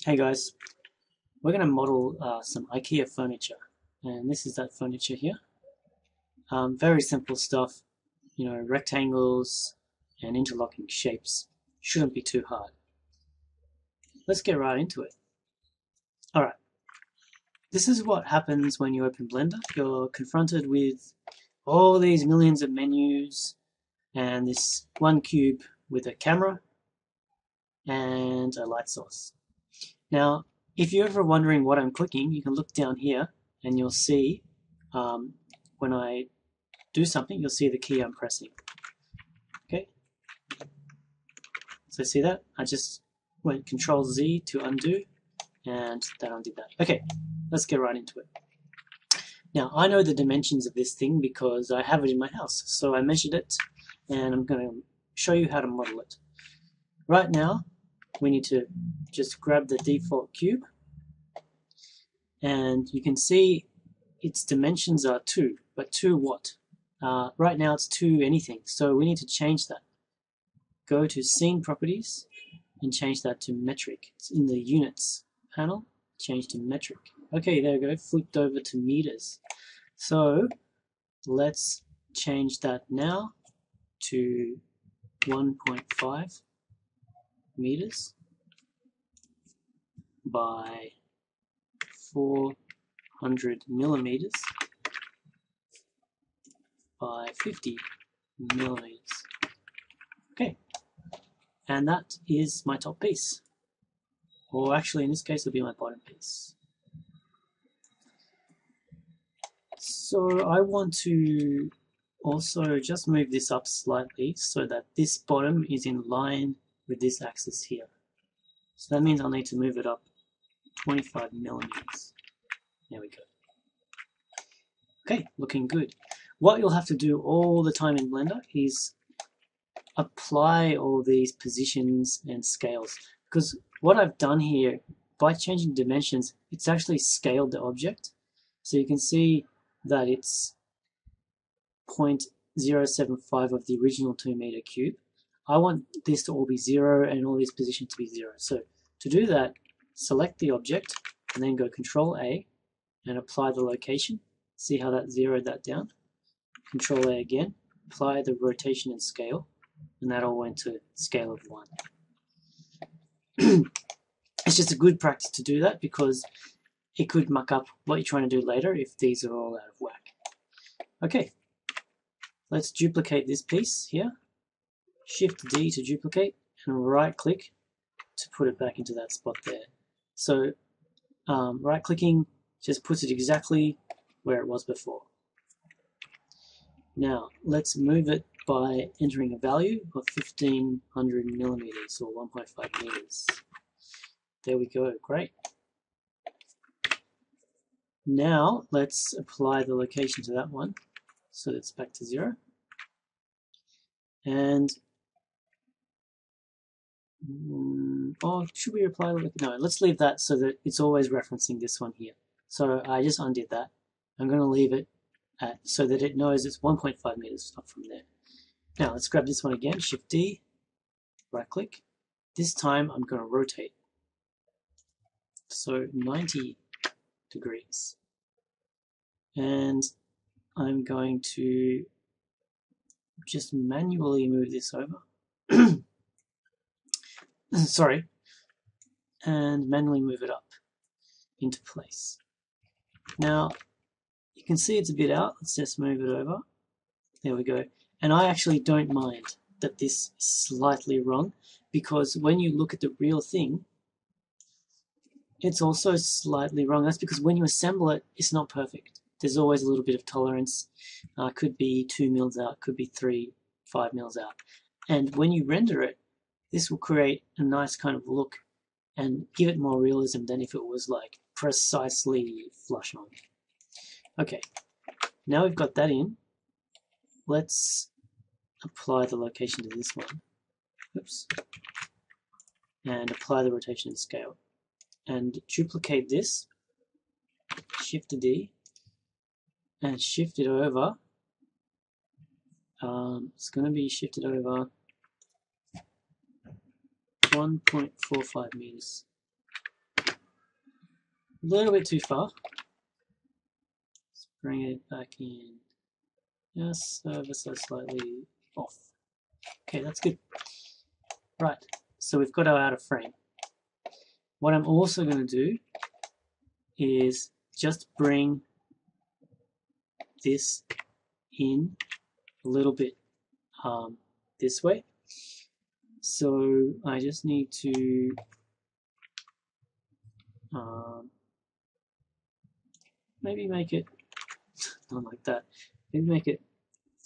Hey guys, we're going to model some IKEA furniture, and this is that furniture here. Very simple stuff, rectangles and interlocking shapes. Shouldn't be too hard. Let's get right into it. Alright, this is what happens when you open Blender. You're confronted with all these millions of menus and this one cube with a camera and a light source. Now, if you're ever wondering what I'm clicking, you can look down here and you'll see when I do something, you'll see the key I'm pressing. Okay, so see that? I just went Control Z to undo, and that undid that. Okay, let's get right into it. Now, I know the dimensions of this thing because I have it in my house. So I measured it, and I'm going to show you how to model it. Right now, we need to just grab the default cube, and you can see its dimensions are 2, but 2 what? Right now it's 2 anything, so we need to change that. Go to Scene Properties and change that to metric. It's in the Units panel, change to metric. Okay, there we go, flipped over to meters. So let's change that now to 1.5 meters by 400 millimeters by 50 millimeters. Okay, and that is my top piece. Or actually, in this case, it'll be my bottom piece. So I want to also just move this up slightly so that this bottom is in line with this axis here. So that means I'll need to move it up 25 millimeters. There we go. Okay, looking good. What you'll have to do all the time in Blender is apply all these positions and scales, because what I've done here, by changing dimensions, it's actually scaled the object. So you can see that it's 0.075 of the original 2 meter cube. I want this to all be 0 and all these positions to be 0. So to do that, select the object and then go Control A and apply the location. See how that zeroed that down? Control A again, apply the rotation and scale, and that all went to scale of 1. It's just a good practice to do that because it could muck up what you're trying to do later if these are all out of whack. Okay, let's duplicate this piece here. Shift D to duplicate and right click to put it back into that spot there. So right clicking just puts it exactly where it was before. Now let's move it by entering a value of 1500 millimeters or 1.5 meters. There we go, great. Now let's apply the location to that one so it's back to 0. And should we apply? No, let's leave that so that it's always referencing this one here. So I just undid that. I'm going to leave it at so that it knows it's 1.5 meters up from there. Now let's grab this one again, Shift D, right click. This time I'm going to rotate. So 90 degrees. And I'm going to just manually move this over. Sorry. And manually move it up into place. Now, you can see it's a bit out. Let's just move it over. There we go. And I actually don't mind that this is slightly wrong, because when you look at the real thing, it's also slightly wrong. That's because when you assemble it, it's not perfect. There's always a little bit of tolerance. Could be 2 mils out, could be 5 mils out. And when you render it, this will create a nice kind of look and give it more realism than if it was like precisely flush on. Okay, now we've got that in. Let's apply the location to this one. Oops. And apply the rotation and scale. And duplicate this, Shift D, and shift it over. It's going to be shifted over 1.45 meters. little bit too far. Let's bring it back in. Yes, ever so slightly off. Okay, that's good. Right, so we've got our out of frame. What I'm also going to do is just bring this in a little bit this way. So I just need to maybe make it not like that. Maybe make it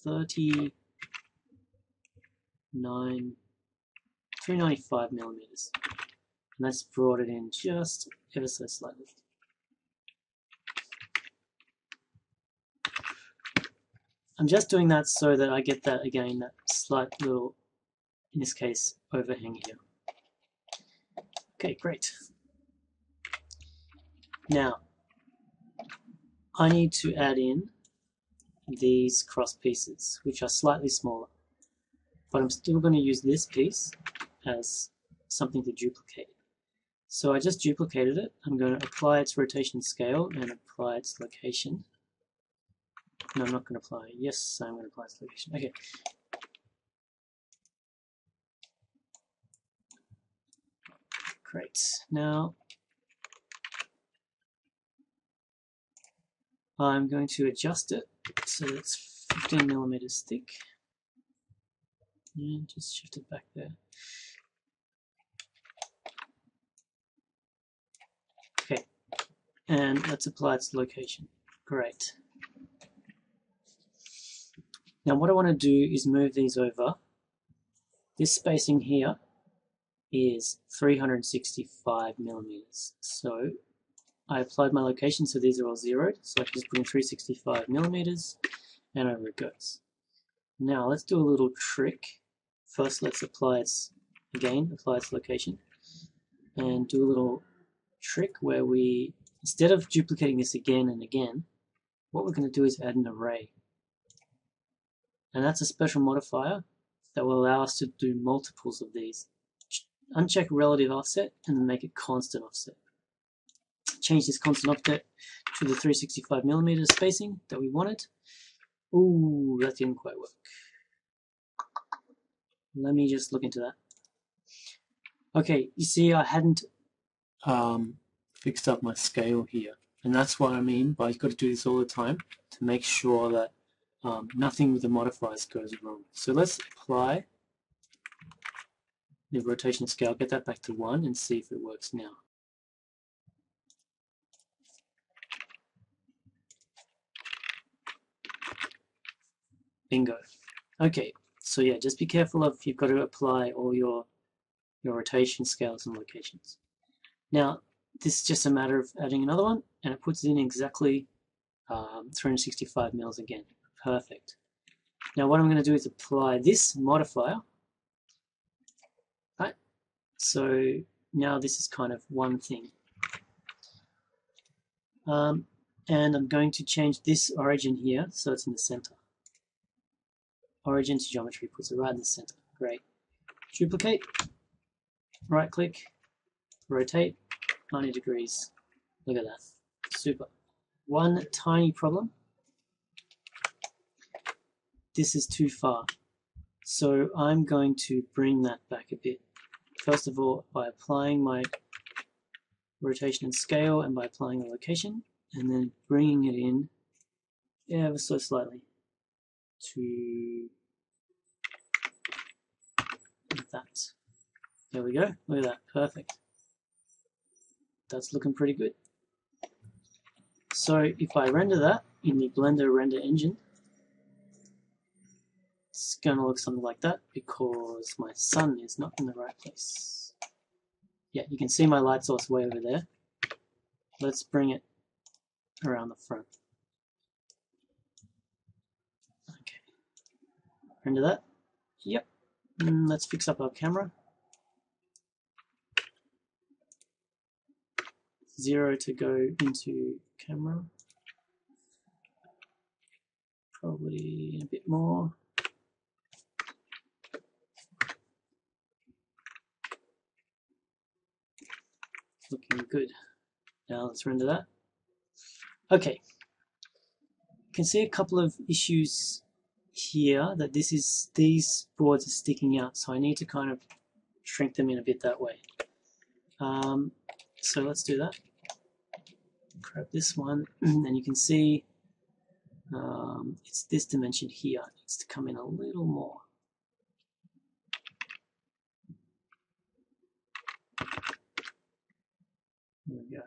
395 millimeters. And that's brought it in just ever so slightly. I'm just doing that so that I get that, again, that slight little, in this case, overhang here. Okay, great. Now, I need to add in these cross pieces, which are slightly smaller. But I'm still going to use this piece as something to duplicate. So I just duplicated it. I'm going to apply its rotation scale and apply its location. No, I'm not going to apply. Yes, I'm going to apply its location. Okay. Great. Now I'm going to adjust it so it's 15 millimeters thick. And just shift it back there. Okay. And let's apply its location. Great. Now what I want to do is move these over. This spacing here is 365 millimeters. So I applied my location, so these are all zeroed. So I can just put in 365 millimeters and over it goes. Now let's do a little trick. First let's apply its location and do a little trick where we, instead of duplicating this again and again, what we're going to do is add an array. And that's a special modifier that will allow us to do multiples of these. Uncheck relative offset and then make it constant offset. Change this constant offset to the 365 millimeters spacing that we wanted. Ooh, that didn't quite work. Let me just look into that. Okay, you see I hadn't fixed up my scale here. And that's what I mean by you've got to do this all the time to make sure that nothing with the modifiers goes wrong. So let's apply the rotation scale, get that back to 1 and see if it works now. Bingo. Okay, so yeah, just be careful of you've got to apply all your rotation scales and locations. Now, this is just a matter of adding another one, and it puts it in exactly 365 mils again. Perfect. Now what I'm going to do is apply this modifier. Right? So now this is kind of one thing. And I'm going to change this origin here so it's in the center. Origin to geometry puts it right in the center. Great. Duplicate, right click, rotate, 90 degrees. Look at that. Super. One tiny problem. This is too far. So I'm going to bring that back a bit. First of all, by applying my rotation and scale and by applying the location, and then bringing it in ever so slightly to that. There we go. Look at that. Perfect. That's looking pretty good. So if I render that in the Blender render engine, it's going to look something like that because my sun is not in the right place. Yeah, you can see my light source way over there. Let's bring it around the front. Okay. Render that. Yep. Let's fix up our camera. 0 to go into camera. Probably a bit more. Looking good. Now let's render that. Okay, you can see a couple of issues here that these boards are sticking out, so I need to kind of shrink them in a bit that way. So let's do that. Grab this one, and you can see it's this dimension here. It needs to come in a little more. There we go.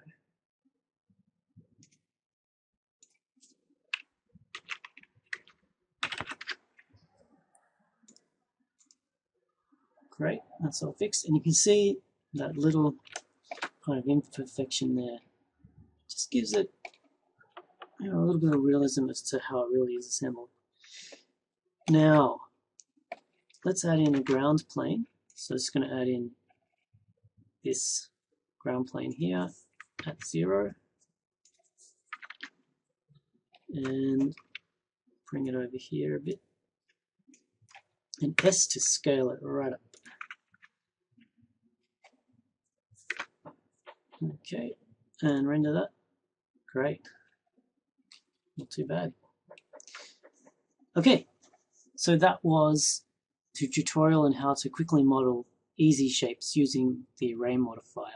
Great, that's all fixed. And you can see that little kind of imperfection there. Just gives it, you know, a little bit of realism as to how it really is assembled. Now, let's add in a ground plane. So it's going to add in this ground plane here at 0. And bring it over here a bit. And S to scale it right up. Okay, and render that. Great. Not too bad. Okay, so that was the tutorial on how to quickly model easy shapes using the array modifier.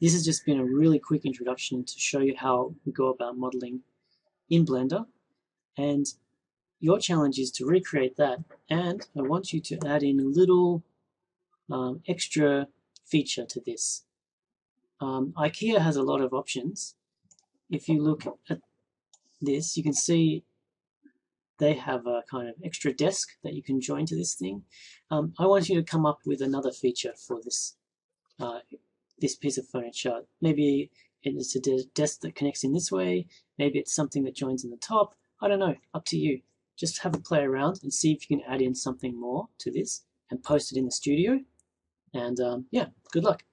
This has just been a really quick introduction to show you how we go about modeling in Blender, and your challenge is to recreate that, and I want you to add in a little extra feature to this. IKEA has a lot of options. If you look at this, you can see they have a kind of extra desk that you can join to this thing. I want you to come up with another feature for this this piece of furniture. Maybe it's a desk that connects in this way. Maybe it's something that joins in the top. I don't know, up to you. Just have a play around and see if you can add in something more to this and post it in the studio. And yeah, good luck.